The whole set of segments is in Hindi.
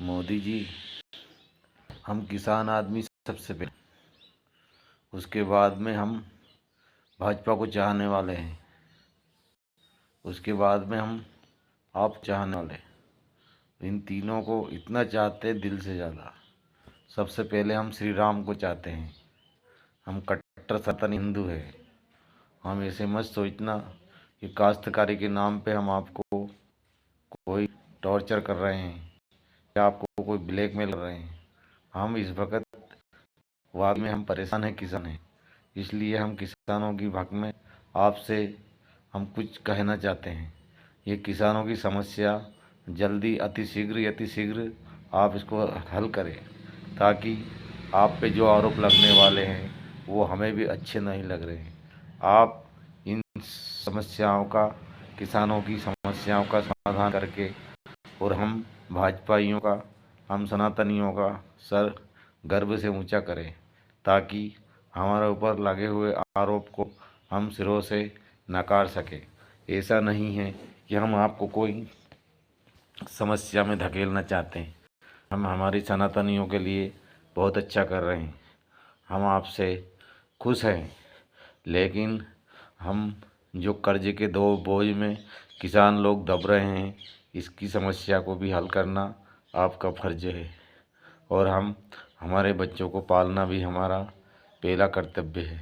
मोदी जी, हम किसान आदमी सबसे पहले, उसके बाद में हम भाजपा को चाहने वाले हैं, उसके बाद में हम आप चाहने वाले। इन तीनों को इतना चाहते हैं दिल से ज़्यादा। सबसे पहले हम श्री राम को चाहते हैं। हम कट्टर सनातन हिंदू है। हम ऐसे मत सोचना कि काश्तकारी के नाम पे हम आपको कोई टॉर्चर कर रहे हैं या आपको कोई ब्लैकमेल कर रहे हैं। हम इस वक्त वाद में हम परेशान हैं, किसान हैं, इसलिए हम किसानों की हक में आपसे हम कुछ कहना चाहते हैं। ये किसानों की समस्या जल्दी अतिशीघ्र आप इसको हल करें, ताकि आप पे जो आरोप लगने वाले हैं वो हमें भी अच्छे नहीं लग रहे हैं। आप इन समस्याओं का, किसानों की समस्याओं का समाधान करके और हम भाजपाइयों का, हम सनातनियों का सर गर्व से ऊंचा करें, ताकि हमारे ऊपर लगे हुए आरोप को हम सिरों से नकार सकें। ऐसा नहीं है कि हम आपको कोई समस्या में धकेलना चाहते हैं। हम हमारी सनातनियों के लिए बहुत अच्छा कर रहे हैं, हम आपसे खुश हैं। लेकिन हम जो कर्ज के दो बोझ में किसान लोग दब रहे हैं, इसकी समस्या को भी हल करना आपका फर्ज है। और हम हमारे बच्चों को पालना भी हमारा पहला कर्तव्य है।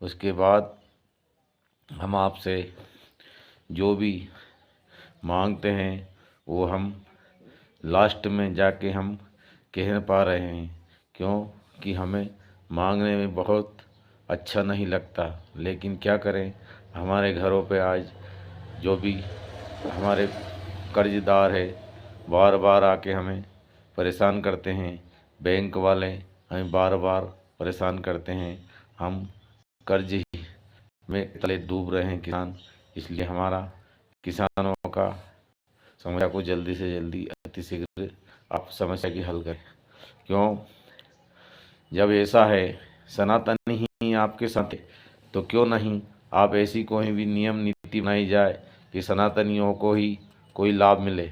उसके बाद हम आपसे जो भी मांगते हैं वो हम लास्ट में जाके हम कह नहीं पा रहे हैं, क्योंकि हमें मांगने में बहुत अच्छा नहीं लगता। लेकिन क्या करें, हमारे घरों पे आज जो भी हमारे कर्जदार है बार बार आके हमें परेशान करते हैं। बैंक वाले हमें बार बार परेशान करते हैं। हम कर्ज ही में तले डूब रहे हैं किसान। इसलिए हमारा किसानों का समस्या को जल्दी से जल्दी अतिशीघ्र आप समस्या की हल करें। क्यों, जब ऐसा है सनातन ही आपके साथ है, तो क्यों नहीं आप ऐसी कोई भी नियम नीति बनाई जाए कि सनातनियों को ही कोई लाभ मिले।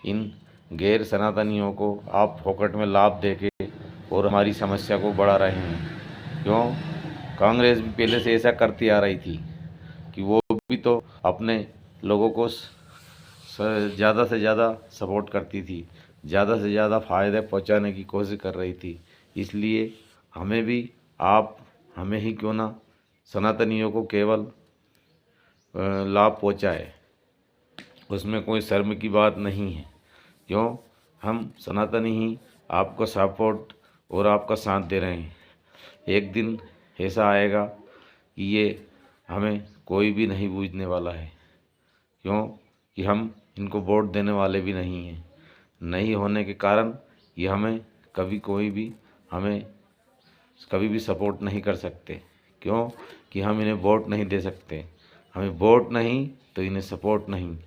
इन गैर सनातनियों को आप फोकट में लाभ देके और हमारी समस्या को बढ़ा रहे हैं। क्यों, कांग्रेस भी पहले से ऐसा करती आ रही थी कि वो भी तो अपने लोगों को ज़्यादा से ज़्यादा सपोर्ट करती थी, ज़्यादा से ज़्यादा फ़ायदे पहुंचाने की कोशिश कर रही थी। इसलिए हमें भी आप हमें ही क्यों ना सनातनियों को केवल लाभ पहुंचाए, उसमें कोई शर्म की बात नहीं है। क्यों, हम सनातनी ही आपको सपोर्ट और आपका साथ दे रहे हैं। एक दिन ऐसा आएगा कि ये हमें कोई भी नहीं बूझने वाला है। क्यों कि हम इनको वोट देने वाले भी नहीं हैं। नहीं होने के कारण ये हमें कभी भी सपोर्ट नहीं कर सकते। क्यों कि हम इन्हें वोट नहीं दे सकते। हमें वोट नहीं तो इन्हें सपोर्ट नहीं,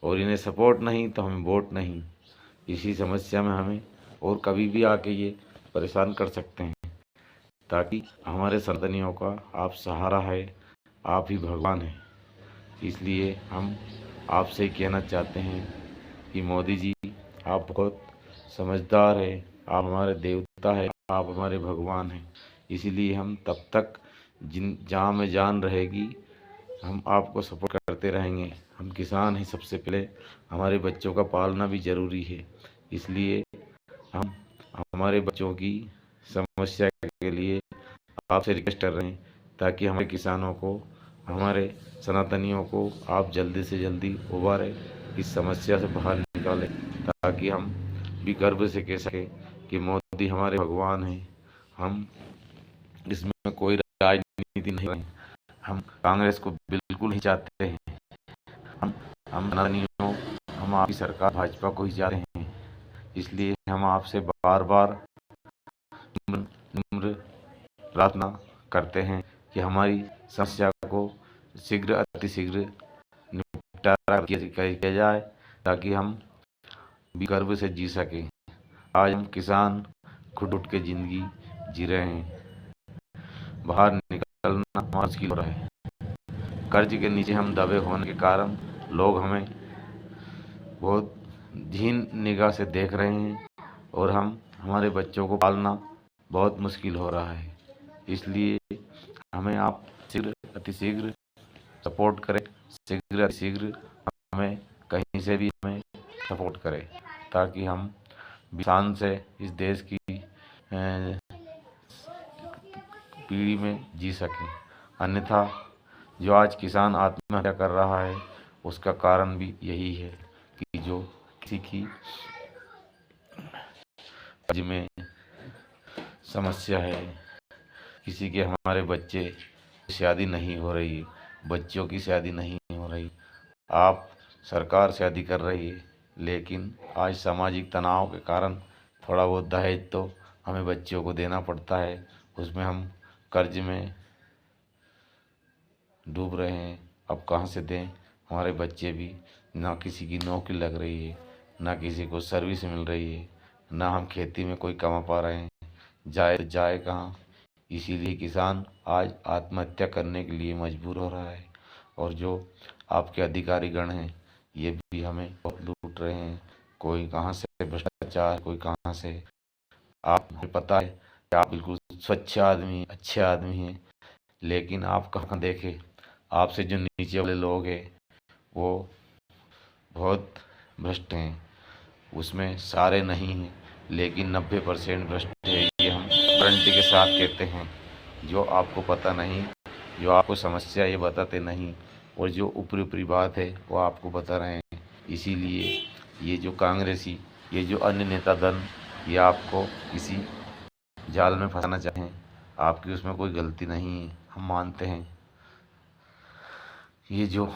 और इन्हें सपोर्ट नहीं तो हमें वोट नहीं। इसी समस्या में हमें और कभी भी आके ये परेशान कर सकते हैं। ताकि हमारे सनातनियों का आप सहारा है, आप ही भगवान हैं। इसलिए हम आपसे कहना चाहते हैं कि मोदी जी, आप बहुत समझदार हैं, आप हमारे देवता हैं, आप हमारे भगवान हैं। इसीलिए हम तब तक जहाँ में जान रहेगी हम आपको सपोर्ट करते रहेंगे। हम किसान हैं, सबसे पहले हमारे बच्चों का पालना भी ज़रूरी है। इसलिए हम हमारे बच्चों की समस्या के लिए आपसे रिक्वेस्ट कर रहे हैं, ताकि हमारे किसानों को, हमारे सनातनियों को आप जल्दी से जल्दी उबारें, इस समस्या से बाहर निकालें, ताकि हम भी गर्व से कह सकें कि मोदी हमारे भगवान हैं। हम इसमें कोई राजनीति नहीं है। हम कांग्रेस को बिल्कुल नहीं चाहते हैं। हम सनातनियों, हम आपकी सरकार भाजपा को ही चाहते हैं। इसलिए हम आपसे बार बार निम्र प्रार्थना करते हैं कि हमारी समस्या को अतिशीघ्र निपटारा किया जाए, ताकि हम भी गर्व से जी सकें। आज हम किसान खुद उठ के ज़िंदगी जी रहे हैं। बाहर निकलना मुश्किल हो रहा है। कर्ज के नीचे हम दबे होने के कारण लोग हमें बहुत धीन निगाह से देख रहे हैं और हमारे बच्चों को पालना बहुत मुश्किल हो रहा है। इसलिए हमें आप अतिशीघ्र सपोर्ट करें, अतिशीघ्र हमें कहीं से भी हमें सपोर्ट करें, ताकि हम शान से इस देश की पीढ़ी में जी सकें। अन्यथा जो आज किसान आत्महत्या कर रहा है उसका कारण भी यही है कि जो किसी की राज्य में समस्या है, किसी के हमारे बच्चे शादी नहीं हो रही, बच्चों की शादी नहीं हो रही। आप सरकार शादी कर रही है, लेकिन आज सामाजिक तनाव के कारण थोड़ा बहुत दहेज तो हमें बच्चों को देना पड़ता है, उसमें हम कर्ज में डूब रहे हैं। अब कहाँ से दें? हमारे बच्चे भी ना किसी की नौकरी लग रही है, ना किसी को सर्विस मिल रही है, ना हम खेती में कोई कमा पा रहे हैं, जाए तो जाए कहाँ? इसीलिए किसान आज आत्महत्या करने के लिए मजबूर हो रहा है। और जो आपके अधिकारी गण हैं ये भी हमें बहुत लूट रहे हैं, कोई कहाँ से भ्रष्टाचार, कोई कहाँ से। आप मुझे पता है कि आप बिल्कुल स्वच्छ आदमी, अच्छे आदमी हैं, लेकिन आप कहाँ देखें, आपसे जो नीचे वाले लोग हैं वो बहुत भ्रष्ट हैं। उसमें सारे नहीं हैं, लेकिन 90% भ्रष्ट है, ये हम गारंटी के साथ कहते हैं। जो आपको पता नहीं, जो आपको समस्या ये बताते नहीं, और जो ऊपरी ऊपरी बात है वो आपको बता रहे हैं। इसीलिए ये जो कांग्रेसी, ये जो अन्य नेता दल, ये आपको किसी जाल में फंसाना चाहें, आपकी उसमें कोई गलती नहीं है, हम मानते हैं। ये जो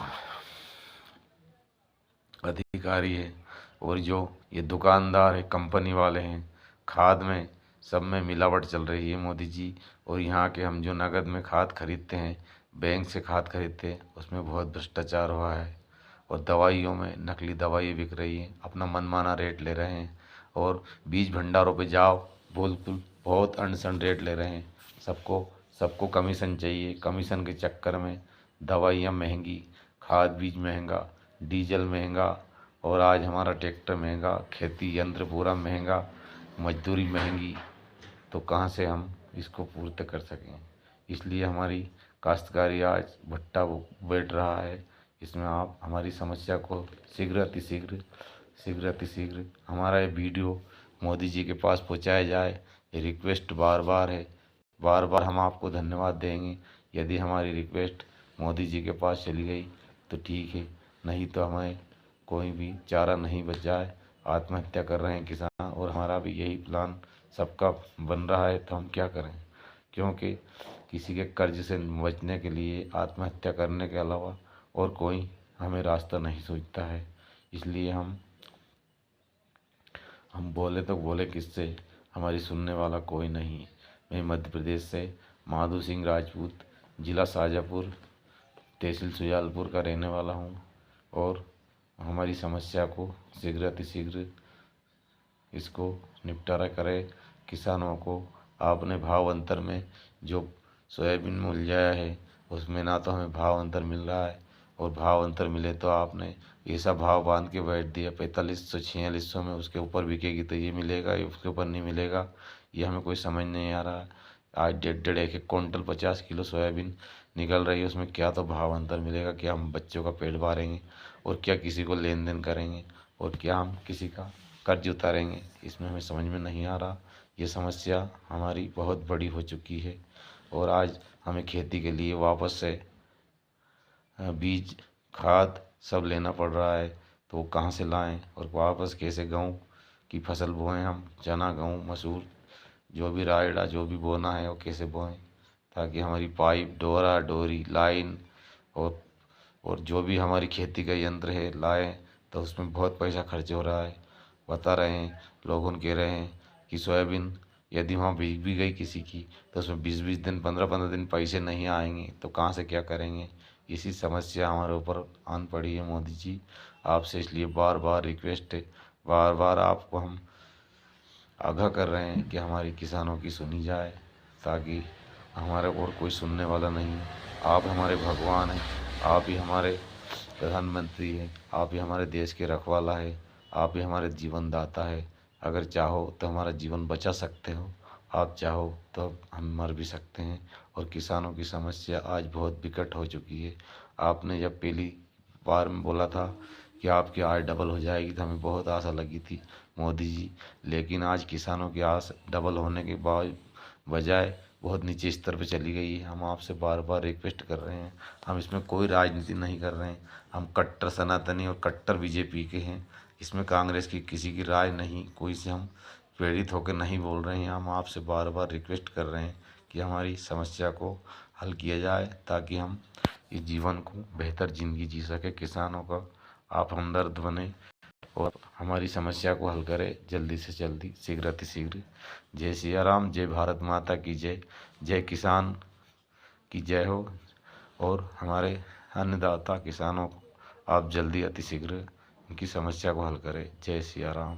अधिकारी है और जो ये दुकानदार है, कंपनी वाले हैं, खाद में सब में मिलावट चल रही है मोदी जी। और यहाँ के हम जो नगद में खाद खरीदते हैं, बैंक से खाद खरीदते हैं, उसमें बहुत भ्रष्टाचार हुआ है। और दवाइयों में नकली दवाई बिक रही है, अपना मनमाना रेट ले रहे हैं। और बीज भंडारों पे जाओ, बिल्कुल बहुत अनसन रेट ले रहे हैं। सबको सबको कमीशन चाहिए, कमीशन के चक्कर में दवाइयाँ महंगी, खाद बीज महंगा, डीजल महंगा, और आज हमारा ट्रैक्टर महंगा, खेती यंत्र पूरा महंगा, मजदूरी महंगी। तो कहाँ से हम इसको पूर्त कर सकें? इसलिए हमारी काश्तकारी आज भट्टा बैठ रहा है। इसमें आप हमारी समस्या को अतिशीघ्र हमारा ये वीडियो मोदी जी के पास पहुंचाया जाए, ये रिक्वेस्ट बार बार है। बार बार हम आपको धन्यवाद देंगे यदि हमारी रिक्वेस्ट मोदी जी के पास चली गई तो ठीक है, नहीं तो हमें कोई भी चारा नहीं बच जाए। आत्महत्या कर रहे हैं किसान, और हमारा भी यही प्लान सबका बन रहा है, तो हम क्या करें? क्योंकि किसी के कर्ज से बचने के लिए आत्महत्या करने के अलावा और कोई हमें रास्ता नहीं सूझता है। इसलिए हम बोले तो बोले किससे, हमारी सुनने वाला कोई नहीं। मैं मध्य प्रदेश से माधो सिंह राजपूत, ज़िला शाजापुर, तहसील सुजालपुर का रहने वाला हूँ। और हमारी समस्या को अतिशीघ्र इसको निपटारा करें। किसानों को आपने भाव अंतर में जो सोयाबीन मूल्य जाया है, उसमें ना तो हमें भाव अंतर मिल रहा है, और भाव अंतर मिले तो आपने ऐसा भाव बांध के बैठ दिया 4500 4600 में उसके ऊपर बिकेगी तो ये मिलेगा, ये उसके ऊपर नहीं मिलेगा। ये हमें कोई समझ नहीं आ रहा। आज 1.5 1 क्विंटल 50 किलो सोयाबीन निकल रही है, उसमें क्या तो भाव अंतर मिलेगा, क्या हम बच्चों का पेट भरेंगे, और क्या किसी को लेन देन करेंगे, और क्या हम किसी का कर्ज उतारेंगे? इसमें हमें समझ में नहीं आ रहा। ये समस्या हमारी बहुत बड़ी हो चुकी है, और आज हमें खेती के लिए वापस से बीज खाद सब लेना पड़ रहा है। तो वो कहाँ से लाएं, और वापस कैसे गेहूँ की फसल बोएं? हम चना, गेहूँ, मसूर, जो भी रायड़ा, जो भी बोना है वो कैसे बोएं, ताकि हमारी पाइप, डोरा डोरी, लाइन और जो भी हमारी खेती का यंत्र है लाएं। तो उसमें बहुत पैसा खर्च हो रहा है। बता रहे हैं, लोगों कह रहे हैं कि सोयाबीन यदि वहाँ बिक भी गई किसी की तो उसमें 20-20 दिन, 15-15 दिन पैसे नहीं आएंगे, तो कहाँ से क्या करेंगे? इसी समस्या हमारे ऊपर आन पड़ी है मोदी जी। आपसे इसलिए बार बार रिक्वेस्ट है, बार बार आपको हम आगाह कर रहे हैं कि हमारी किसानों की सुनी जाए, ताकि हमारे और कोई सुनने वाला नहीं है। आप हमारे भगवान हैं, आप ही हमारे प्रधानमंत्री हैं, आप ही हमारे देश के रखवाला है। आप ही हमारे जीवन दाता है। अगर चाहो तो हमारा जीवन बचा सकते हो, आप चाहो तो हम मर भी सकते हैं। और किसानों की समस्या आज बहुत विकट हो चुकी है। आपने जब पहली बार में बोला था कि आपकी आय डबल हो जाएगी तो हमें बहुत आशा लगी थी मोदी जी, लेकिन आज किसानों की आस डबल होने के बाद बजाय बहुत नीचे स्तर पर चली गई है। हम आपसे बार बार रिक्वेस्ट कर रहे हैं, हम इसमें कोई राजनीति नहीं कर रहे हैं, हम कट्टर सनातनी और कट्टर बीजेपी के हैं। इसमें कांग्रेस की किसी की राय नहीं, कोई से हम प्रेरित होकर नहीं बोल रहे हैं। हम आपसे बार बार रिक्वेस्ट कर रहे हैं कि हमारी समस्या को हल किया जाए, ताकि हम इस जीवन को बेहतर ज़िंदगी जी सके। किसानों का आप हमदर्द बने और हमारी समस्या को हल करें जल्दी से जल्दी, शीघ्र अतिशीघ्र। जय सिया राम, जय भारत माता की जय, जय किसान की जय हो। और हमारे अन्नदाता किसानों को आप जल्दी अतिशीघ्र उनकी समस्या को हल करें। जय सिया राम।